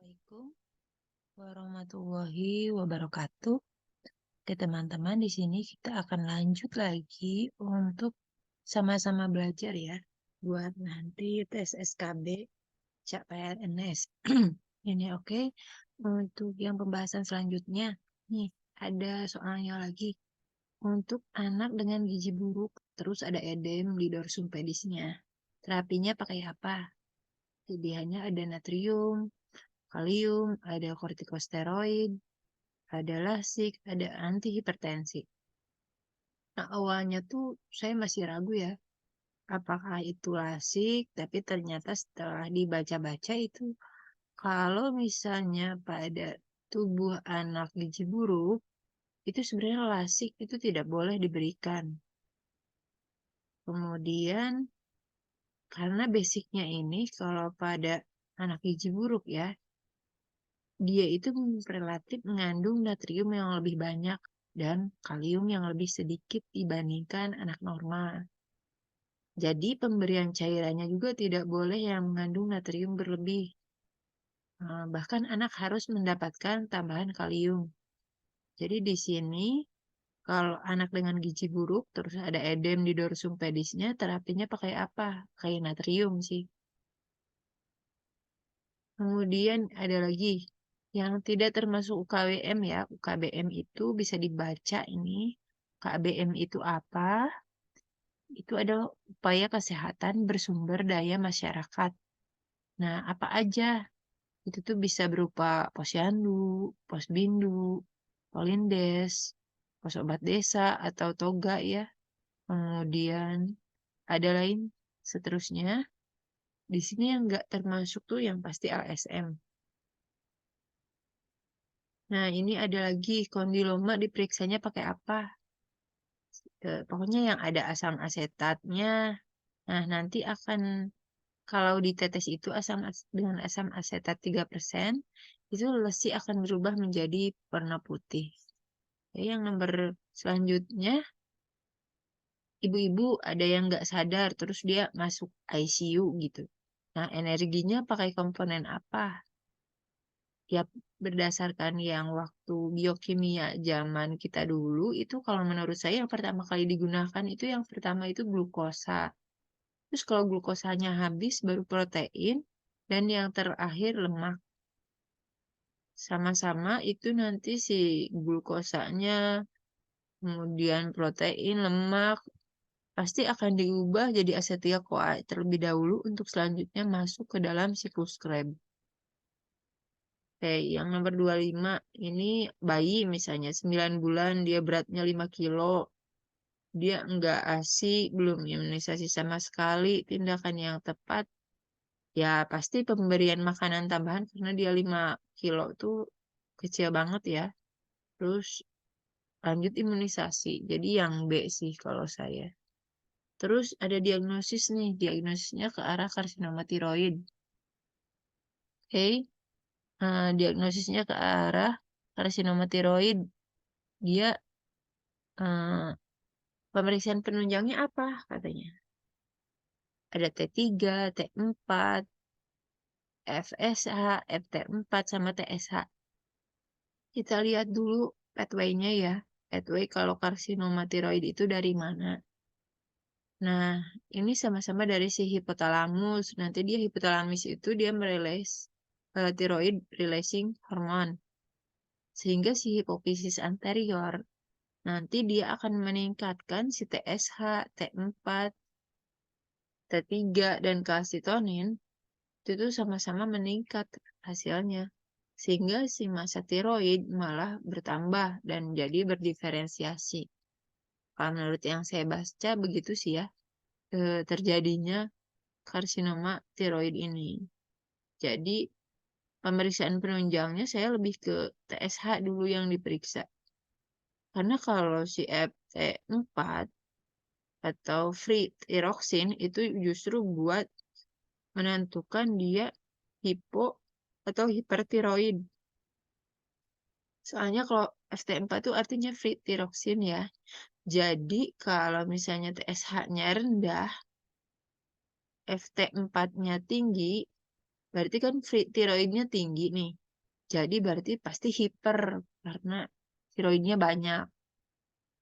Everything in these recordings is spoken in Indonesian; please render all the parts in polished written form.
Assalamualaikum warahmatullahi wabarakatuh. Oke, teman-teman, di sini kita akan lanjut lagi untuk sama-sama belajar ya buat nanti tes SKB CPNS. Ini oke. Untuk yang pembahasan selanjutnya, nih ada soalnya lagi. Untuk anak dengan gizi buruk, terus ada edem di dorsum pedisnya. Terapinya pakai apa? Pilihannya ada natrium, kalium, ada kortikosteroid, ada lasik, ada antihipertensi. Nah, awalnya tuh saya masih ragu ya, apakah itu lasik, tapi ternyata setelah dibaca-baca itu, kalau misalnya pada tubuh anak gizi buruk, itu sebenarnya lasik itu tidak boleh diberikan. Kemudian, karena basicnya ini, kalau pada anak gizi buruk ya, dia itu relatif mengandung natrium yang lebih banyak dan kalium yang lebih sedikit dibandingkan anak normal. Jadi pemberian cairannya juga tidak boleh yang mengandung natrium berlebih. Bahkan anak harus mendapatkan tambahan kalium. Jadi di sini kalau anak dengan gizi buruk terus ada edem di dorsum pedisnya, terapinya pakai apa? Pakai natrium sih. Kemudian ada lagi yang tidak termasuk UKBM ya. UKBM itu bisa dibaca ini. UKBM itu apa? Itu adalah upaya kesehatan bersumber daya masyarakat. Nah, apa aja? Itu tuh bisa berupa posyandu, posbindu, polindes, pos obat desa, atau toga ya. Kemudian ada lain seterusnya. Di sini yang nggak termasuk tuh yang pasti LSM. Nah, ini ada lagi kondiloma diperiksanya pakai apa? Pokoknya yang ada asam asetatnya. Nah, nanti akan kalau ditetes itu dengan asam asetat 3%, itu lesi akan berubah menjadi warna putih. Jadi yang nomor selanjutnya, ibu-ibu ada yang nggak sadar, terus dia masuk ICU gitu. Nah, energinya pakai komponen apa? Ya, berdasarkan yang waktu biokimia zaman kita dulu, itu kalau menurut saya yang pertama kali digunakan itu yang pertama itu glukosa. Terus kalau glukosanya habis baru protein, dan yang terakhir lemak. Sama-sama itu nanti si glukosanya, kemudian protein, lemak, pasti akan diubah jadi asetil-CoA terlebih dahulu untuk selanjutnya masuk ke dalam siklus Krebs. Oke, yang nomor 25, ini bayi misalnya 9 bulan, dia beratnya 5 kilo, dia enggak ASI, belum imunisasi sama sekali, tindakan yang tepat, ya pasti pemberian makanan tambahan karena dia 5 kilo tuh kecil banget ya. Terus lanjut imunisasi. Jadi yang B sih kalau saya. Terus ada diagnosis nih, diagnosisnya ke arah karsinoma tiroid. Oke, diagnosisnya ke arah karsinoma tiroid. Dia pemeriksaan penunjangnya apa katanya? Ada T3, T4, FSH, FT4 sama TSH. Kita lihat dulu pathway-nya ya. Pathway kalau karsinoma tiroid itu dari mana? Nah, ini sama-sama dari si hipotalamus. Nanti dia hipotalamus itu dia merilis thyroid releasing hormone. Sehingga si hipofisis anterior nanti dia akan meningkatkan si TSH, T4, T3, dan kalsitonin. Itu tuh sama-sama meningkat hasilnya. Sehingga si massa tiroid malah bertambah dan jadi berdiferensiasi. Kalau menurut yang saya baca begitu sih ya, terjadinya karsinoma tiroid ini. Jadi pemeriksaan penunjangnya saya lebih ke TSH dulu yang diperiksa. Karena kalau si FT4 atau free thyroxine itu justru buat menentukan dia hipo atau hipertiroid. Soalnya kalau FT4 itu artinya free thyroxine ya. Jadi kalau misalnya TSH-nya rendah, FT4-nya tinggi, Berarti kan free tiroidnya tinggi nih. Jadi berarti pasti hiper karena tiroidnya banyak.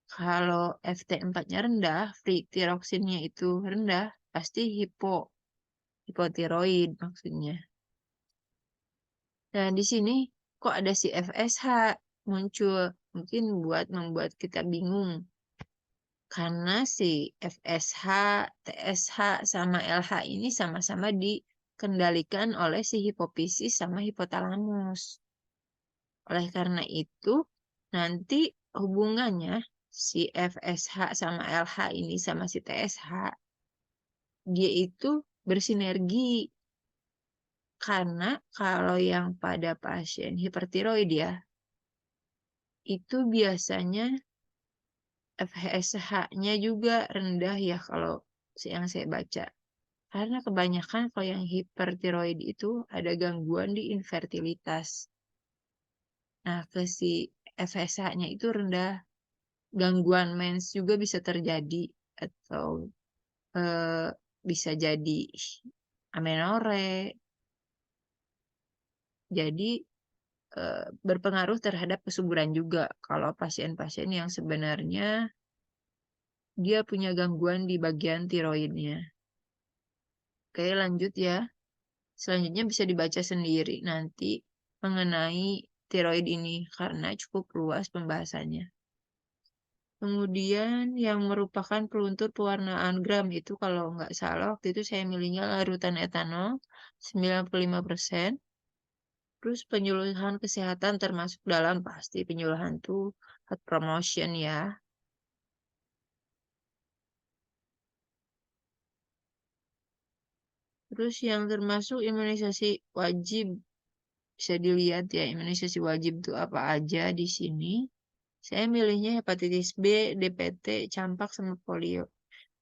Kalau FT4-nya rendah, free tiroksinnya itu rendah, pasti hipotiroid maksudnya. Nah, di sini kok ada si FSH muncul, mungkin buat membuat kita bingung. Karena si FSH, TSH, sama LH ini sama-sama dikendalikan oleh si hipofisis sama hipotalamus. Oleh karena itu, nanti hubungannya si FSH sama LH ini sama si TSH, dia itu bersinergi. Karena kalau yang pada pasien hipertiroid ya, itu biasanya FSH-nya juga rendah ya kalau yang saya baca. Karena kebanyakan kalau yang hipertiroid itu ada gangguan di infertilitas. Nah, ke si FSH-nya itu rendah. Gangguan mens juga bisa terjadi atau bisa jadi amenore. Jadi berpengaruh terhadap kesuburan juga kalau pasien-pasien yang sebenarnya dia punya gangguan di bagian tiroidnya. Oke, lanjut ya. Selanjutnya bisa dibaca sendiri nanti mengenai tiroid ini karena cukup luas pembahasannya. Kemudian yang merupakan peluntur pewarnaan gram itu kalau nggak salah waktu itu saya milihnya larutan etanol 95%. Terus penyuluhan kesehatan termasuk dalam pasti penyuluhan tuh health promotion ya. Terus yang termasuk imunisasi wajib bisa dilihat ya imunisasi wajib tuh apa aja di sini. Saya milihnya hepatitis B, DPT, campak sama polio.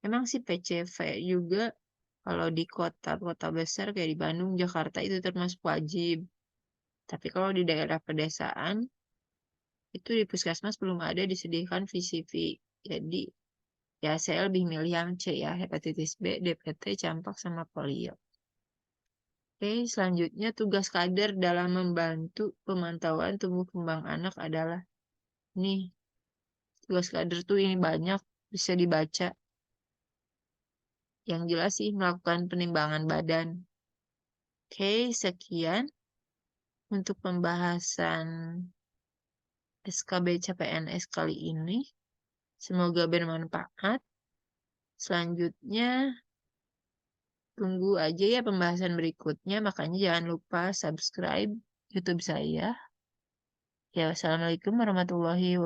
Emang sih PCV juga kalau di kota-kota besar kayak di Bandung, Jakarta itu termasuk wajib. Tapi kalau di daerah pedesaan itu di puskesmas belum ada disediakan VCV. Jadi ya saya lebih milih yang C ya, hepatitis B, DPT, campak sama polio. Oke, selanjutnya tugas kader dalam membantu pemantauan tumbuh kembang anak adalah nih, tugas kader tuh ini banyak bisa dibaca. Yang jelas sih melakukan penimbangan badan. Oke, sekian untuk pembahasan SKB CPNS kali ini. Semoga bermanfaat. Selanjutnya tunggu aja ya pembahasan berikutnya. Makanya jangan lupa subscribe YouTube saya. Ya, wassalamualaikum warahmatullahi wabarakatuh.